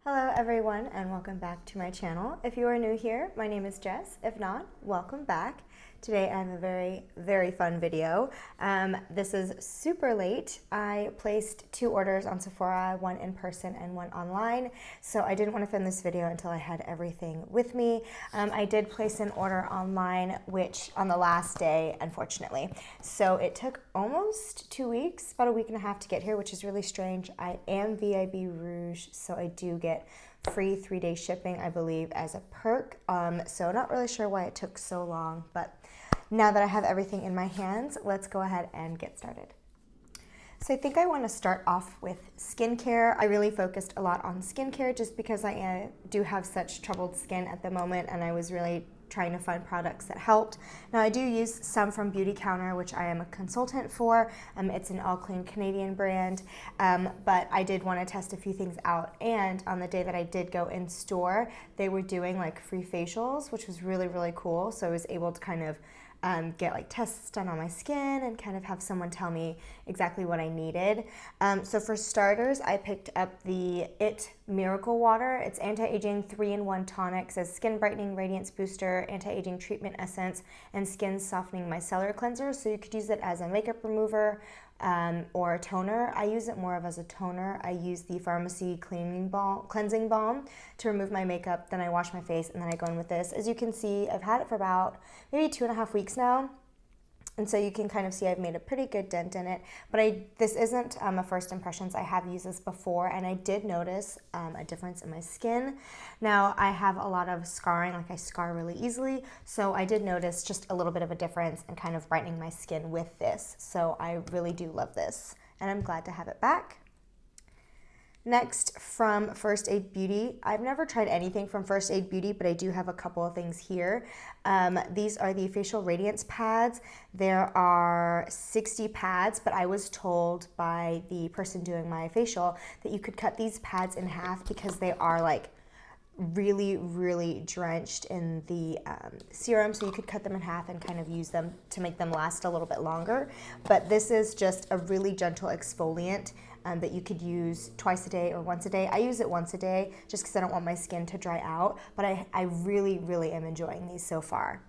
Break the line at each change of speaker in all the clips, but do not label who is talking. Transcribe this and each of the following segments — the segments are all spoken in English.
Hello everyone and welcome back to my channel. If you are new here, my name is Jess. If not, welcome back. Today I have a very fun video. This is super late. I placed 2 orders on Sephora, one in person and one online. So I didn't want to film this video until I had everything with me. I did place an order online, which on the last day, unfortunately. So it took almost 2 weeks, about a week and a half to get here, which is really strange. I am VIB Rouge, so I do get free 3-day shipping, I believe, as a perk. So not really sure why it took so long, but now that I have everything in my hands, let's go ahead and get started. So I think I want to start off with skincare. I really focused a lot on skincare just because I do have such troubled skin at the moment, and I was really trying to find products that helped. Now I do use some from Beauty Counter, which I am a consultant for. It's an all clean Canadian brand, but I did want to test a few things out. And on the day that I did go in store, they were doing like free facials, which was really cool. So I was able to kind of get like tests done on my skin and kind of have someone tell me exactly what I needed. So for starters, I picked up the IT Miracle Water. It's anti-aging 3-in-1 tonic, says skin brightening, radiance booster, anti-aging treatment essence, and skin softening micellar cleanser. So you could use it as a makeup remover or a toner. I use it more of as a toner. I use the Pharmacy cleansing balm to remove my makeup. Then I wash my face and then I go in with this. As you can see, I've had it for about maybe 2.5 weeks now. And so you can kind of see I've made a pretty good dent in it, but this isn't a first impressions. I have used this before and I did notice a difference in my skin. Now I have a lot of scarring, like I scar really easily, so I did notice just a little bit of a difference in kind of brightening my skin with this. So I really do love this and I'm glad to have it back. Next, from First Aid Beauty. I've never tried anything from First Aid Beauty, but I do have a couple of things here. These are the facial radiance pads. There are 60 pads, but I was told by the person doing my facial that you could cut these pads in half because they are like really drenched in the serum, so you could cut them in half and kind of use them to make them last a little bit longer. But this is just a really gentle exfoliant that you could use twice a day or once a day. I use it once a day just because I don't want my skin to dry out, but I really am enjoying these so far.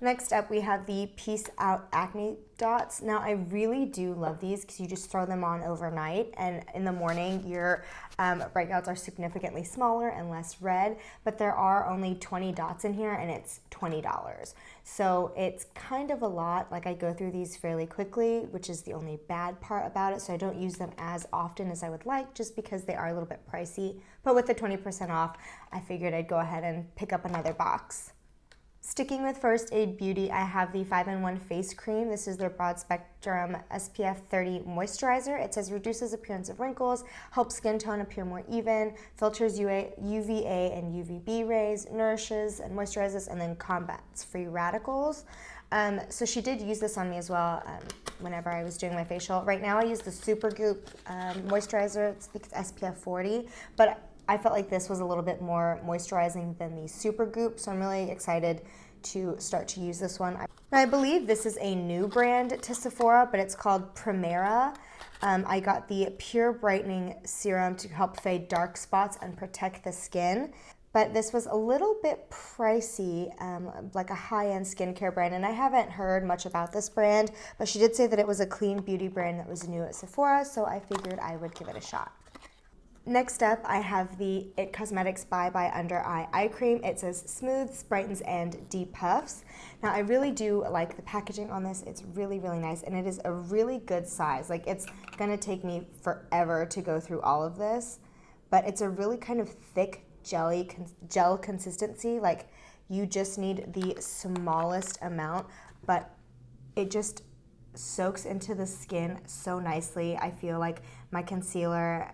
Next up, we have the Peace Out Acne Dots. Now, I really do love these because you just throw them on overnight, and in the morning, your breakouts are significantly smaller and less red, but there are only 20 dots in here, and it's $20. So it's kind of a lot. Like, I go through these fairly quickly, which is the only bad part about it, so I don't use them as often as I would like just because they are a little bit pricey. But with the 20% off, I figured I'd go ahead and pick up another box. Sticking with First Aid Beauty, I have the 5-in-1 face cream. This is their broad spectrum SPF 30 moisturizer. It says reduces appearance of wrinkles, helps skin tone appear more even, filters UVA and UVB rays, nourishes and moisturizes, and then combats free radicals. So she did use this on me as well whenever I was doing my facial. Right now I use the Supergoop moisturizer. I think it's SPF 40, but I felt like this was a little bit more moisturizing than the Supergoop, so I'm really excited to start to use this one. I believe this is a new brand to Sephora, but it's called Primera. I got the Pure Brightening Serum to help fade dark spots and protect the skin. But this was a little bit pricey, like a high-end skincare brand, and I haven't heard much about this brand, but she did say that it was a clean beauty brand that was new at Sephora, so I figured I would give it a shot. Next up, I have the IT Cosmetics Bye Bye Under Eye Cream. It says smooths, brightens, and depuffs. Now, I really do like the packaging on this. It's really nice, and it is a really good size. Like, it's gonna take me forever to go through all of this, but it's a really kind of thick gel consistency. Like, you just need the smallest amount, but it just soaks into the skin so nicely. I feel like my concealer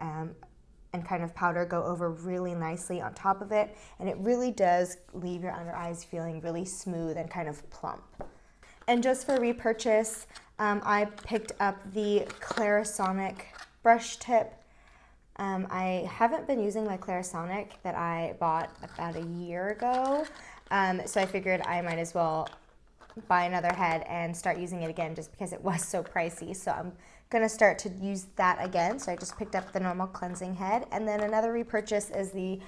and kind of powder go over really nicely on top of it, and it really does leave your under eyes feeling really smooth and kind of plump. And just for repurchase, I picked up the Clarisonic brush tip. I haven't been using my Clarisonic that I bought about a year ago, so I figured I might as well buy another head and start using it again just because it was so pricey. So I'm gonna start to use that again. So I just picked up the normal cleansing head. And then another repurchase is the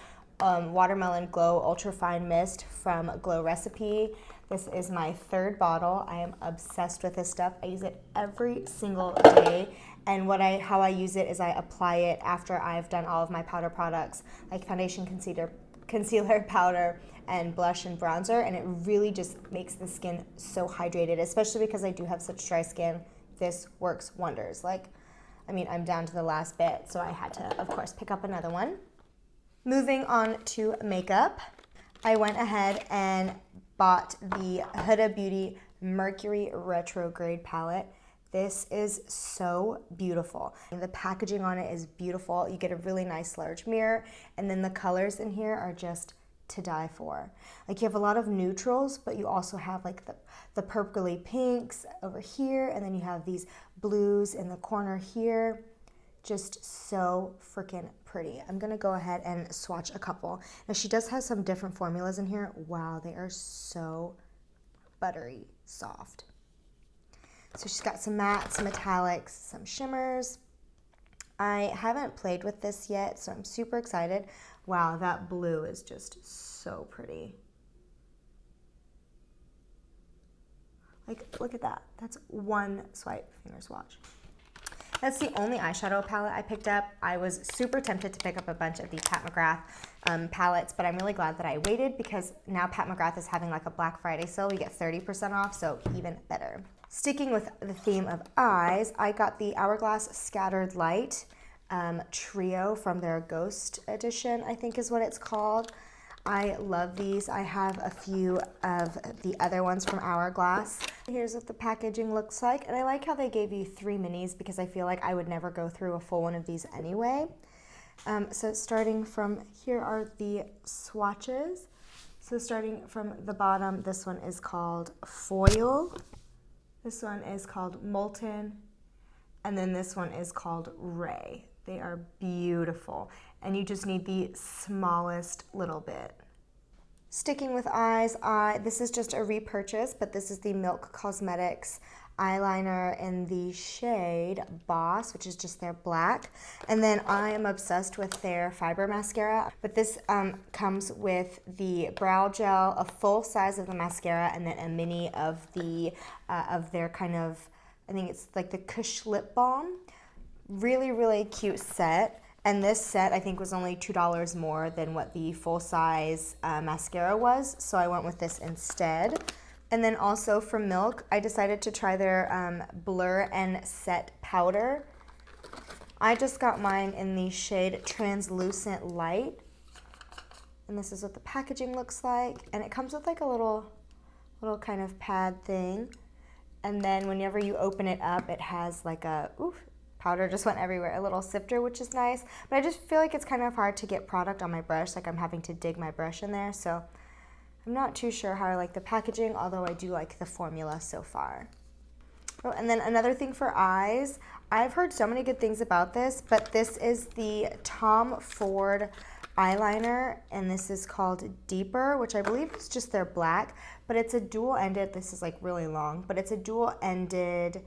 Watermelon Glow Ultra Fine Mist from Glow Recipe. This is my third bottle. I am obsessed with this stuff. I use it every single day. And how I use it is I apply it after I've done all of my powder products, like foundation, concealer, powder, and blush and bronzer, and it really just makes the skin so hydrated, especially because I do have such dry skin. This works wonders. I'm down to the last bit, so I had to, of course, pick up another one. Moving on to makeup, I went ahead and bought the Huda Beauty Mercury Retrograde palette. This is so beautiful. The packaging on it is beautiful. You get a really nice large mirror, and then the colors in here are just to die for. You have a lot of neutrals, but you also have the purpley pinks over here, and then you have these blues in the corner here. Just so freaking pretty. I'm gonna go ahead and swatch a couple. Now she does have some different formulas in here. Wow, they are so buttery soft. So she's got some mattes, some metallics, some shimmers. I haven't played with this yet, so I'm super excited. Wow, that blue is just so pretty. Look at that. That's one swipe finger swatch. That's the only eyeshadow palette I picked up. I was super tempted to pick up a bunch of the Pat McGrath palettes, but I'm really glad that I waited because now Pat McGrath is having a Black Friday sale. We get 30% off, so even better. Sticking with the theme of eyes, I got the Hourglass Scattered Light Trio from their Ghost Edition, I think is what it's called. I love these. I have a few of the other ones from Hourglass. Here's what the packaging looks like, and I like how they gave you 3 minis because I feel like I would never go through a full one of these anyway. So starting from here are the swatches. So starting from the bottom, this one is called Foil. This one is called Molten, and then this one is called Ray. They are beautiful, and you just need the smallest little bit. Sticking with eyes, this is just a repurchase, but this is the Milk Cosmetics eyeliner in the shade Boss, which is just their black. And then I am obsessed with their fiber mascara, but this comes with the brow gel, a full size of the mascara, and then a mini of their kind of, I think it's like the Kush lip balm. Really, really cute set. And this set I think was only $2 more than what the full size mascara was, so I went with this instead. And then also from Milk, I decided to try their Blur and Set powder. I just got mine in the shade Translucent Light. And this is what the packaging looks like. And it comes with a little kind of pad thing. And then whenever you open it up, it has powder just went everywhere, a little sifter, which is nice. But I just feel like it's kind of hard to get product on my brush, I'm having to dig my brush in there. So I'm not too sure how I like the packaging, although I do like the formula so far. Oh, and then another thing for eyes, I've heard so many good things about this, but this is the Tom Ford eyeliner, and this is called Deeper, which I believe is just their black, but it's a dual-ended, this is really long, but it's a dual-ended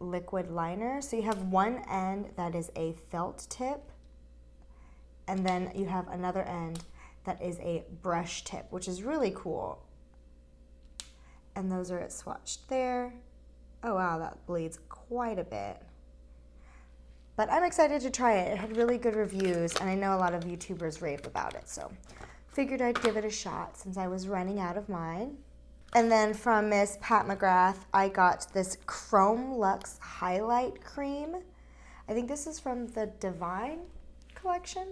liquid liner. So you have one end that is a felt tip, and then you have another end that is a brush tip, which is really cool. And those are swatched there. Oh wow, that bleeds quite a bit. But I'm excited to try it. It had really good reviews, and I know a lot of YouTubers raved about it, so figured I'd give it a shot since I was running out of mine. And then from Miss Pat McGrath, I got this Chrome Luxe Highlight Cream. I think this is from the Divine collection.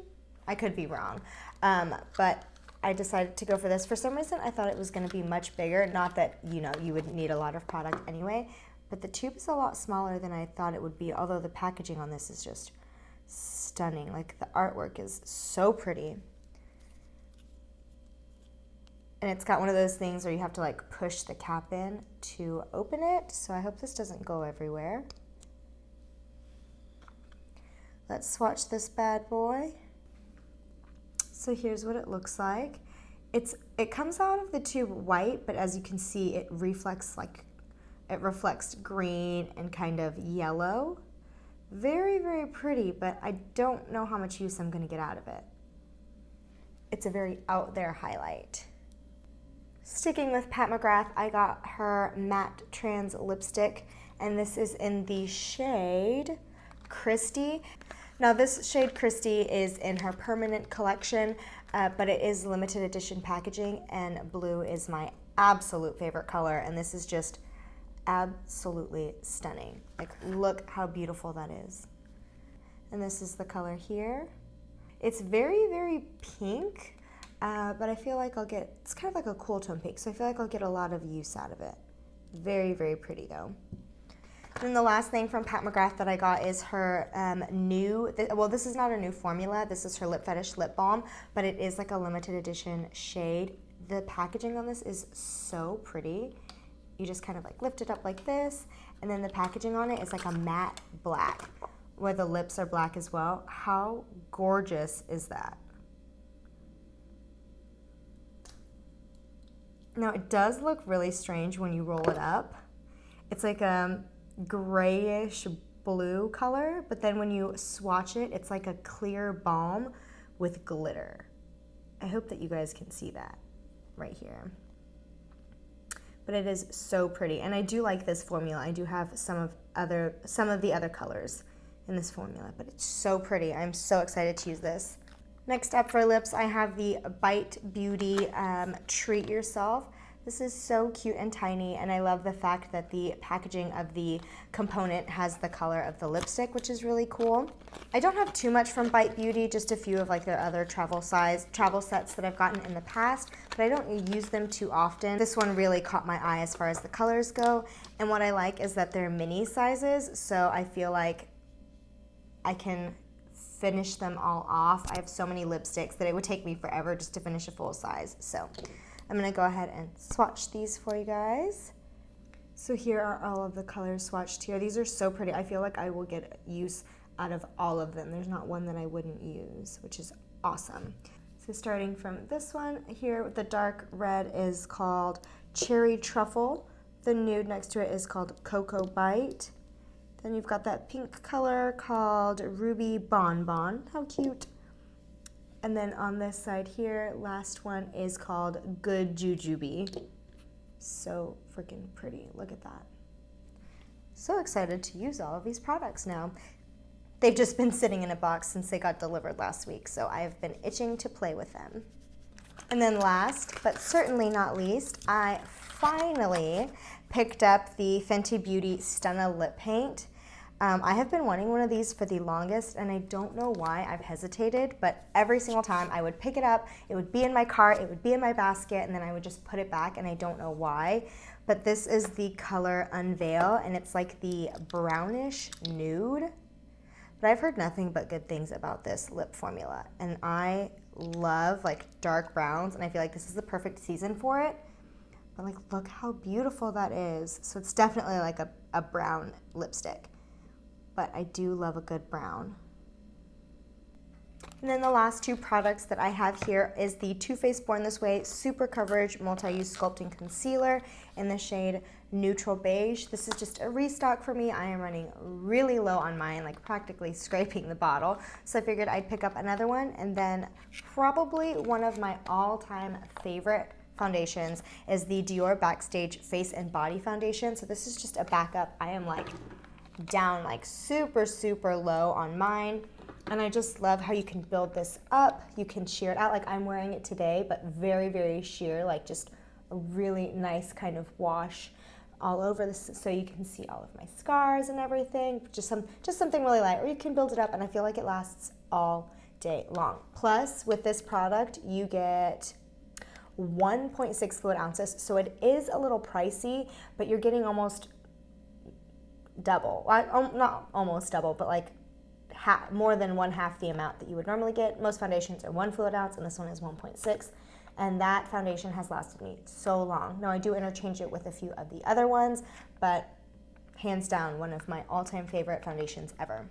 I could be wrong, but I decided to go for this. For some reason, I thought it was going to be much bigger. Not that, you would need a lot of product anyway, but the tube is a lot smaller than I thought it would be, although the packaging on this is just stunning. The artwork is so pretty. And it's got one of those things where you have to push the cap in to open it. So I hope this doesn't go everywhere. Let's swatch this bad boy. So here's what it looks like. It comes out of the tube white, but as you can see, it reflects It reflects green and kind of yellow. Very, very pretty, but I don't know how much use I'm going to get out of it. It's a very out there highlight. Sticking with Pat McGrath, I got her matte trans lipstick, and this is in the shade Christy. Now this shade Christy is in her permanent collection, but it is limited edition packaging, and blue is my absolute favorite color, and this is just absolutely stunning. Like, look how beautiful that is. And this is the color here. It's very, very pink, but I feel like it's kind of like a cool tone pink, so I feel like I'll get a lot of use out of it. Very, very pretty though. And the last thing from Pat McGrath that I got is her this is not a new formula, this is her Lip Fetish lip balm, but it is like a limited edition shade. The packaging on this is so pretty. You just kind of like lift it up like this, and then the packaging on it is like a matte black, where the lips are black as well. How gorgeous is that? Now it does look really strange when you roll it up. It's like a grayish blue color, but then when you swatch it, it's like a clear balm with glitter. I hope that you guys can see that right here. But it is so pretty, and I do like this formula. I do have some of the other colors in this formula, but it's so pretty. I'm so excited to use this. Next up for lips, I have the Bite Beauty Treat Yourself. This is so cute and tiny, and I love the fact that the packaging of the component has the color of the lipstick, which is really cool. I don't have too much from Bite Beauty, just a few of like their other travel sets that I've gotten in the past, but I don't use them too often. This one really caught my eye as far as the colors go, and what I like is that they're mini sizes, so I feel like I can finish them all off. I have so many lipsticks that it would take me forever just to finish a full size, so I'm gonna go ahead and swatch these for you guys. So here are all of the colors swatched here. These are so pretty. I feel like I will get use out of all of them. There's not one that I wouldn't use, which is awesome. So starting from this one here, the dark red is called Cherry Truffle. The nude next to it is called Cocoa Bite. Then you've got that pink color called Ruby Bonbon. How cute. And then on this side here, last one is called Good Jujube. So freaking pretty. Look at that. So excited to use all of these products now. They've just been sitting in a box since they got delivered last week, so I've been itching to play with them. And then last, but certainly not least, I finally picked up the Fenty Beauty Stunna Lip Paint. I have been wanting one of these for the longest, and I don't know why I've hesitated, but every single time I would pick it up, it would be in my cart, it would be in my basket, and then I would just put it back, and I don't know why. But this is the color Unveil, and it's like the brownish nude. But I've heard nothing but good things about this lip formula, and I love like dark browns, and I feel like this is the perfect season for it. But like, look how beautiful that is. So it's definitely like a brown lipstick, but I do love a good brown. And then the last two products that I have here is the Too Faced Born This Way Super Coverage Multi-Use Sculpting Concealer in the shade Neutral Beige. This is just a restock for me. I am running really low on mine, like practically scraping the bottle. So I figured I'd pick up another one, and then probably one of my all-time favorite foundations is the Dior Backstage Face and Body Foundation. So this is just a backup. I am like down like super, super low on mine. And I just love how you can build this up. You can sheer it out. Like I'm wearing it today, but very, very sheer, like just a really nice kind of wash all over this, so you can see all of my scars and everything. Just something really light, or you can build it up, and I feel like it lasts all day long. Plus, with this product, you get 1.6 fluid ounces, so it is a little pricey, but you're getting almost double. Not almost double, but like more than 1/2 the amount that you would normally get. Most foundations are 1 fluid ounce, and this one is 1.6. And that foundation has lasted me so long. Now I do interchange it with a few of the other ones, but hands down, one of my all-time favorite foundations ever.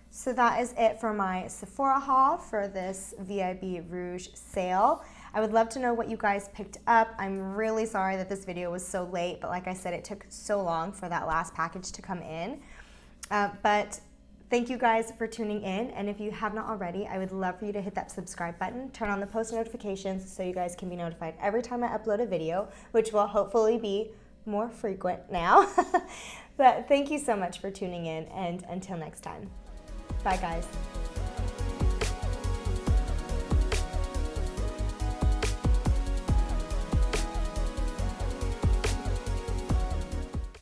So that is it for my Sephora haul for this VIB Rouge sale. I would love to know what you guys picked up. I'm really sorry that this video was so late, but like I said, it took so long for that last package to come in. But thank you guys for tuning in, and if you have not already, I would love for you to hit that subscribe button, turn on the post notifications so you guys can be notified every time I upload a video, which will hopefully be more frequent now. But thank you so much for tuning in, and until next time. Bye guys.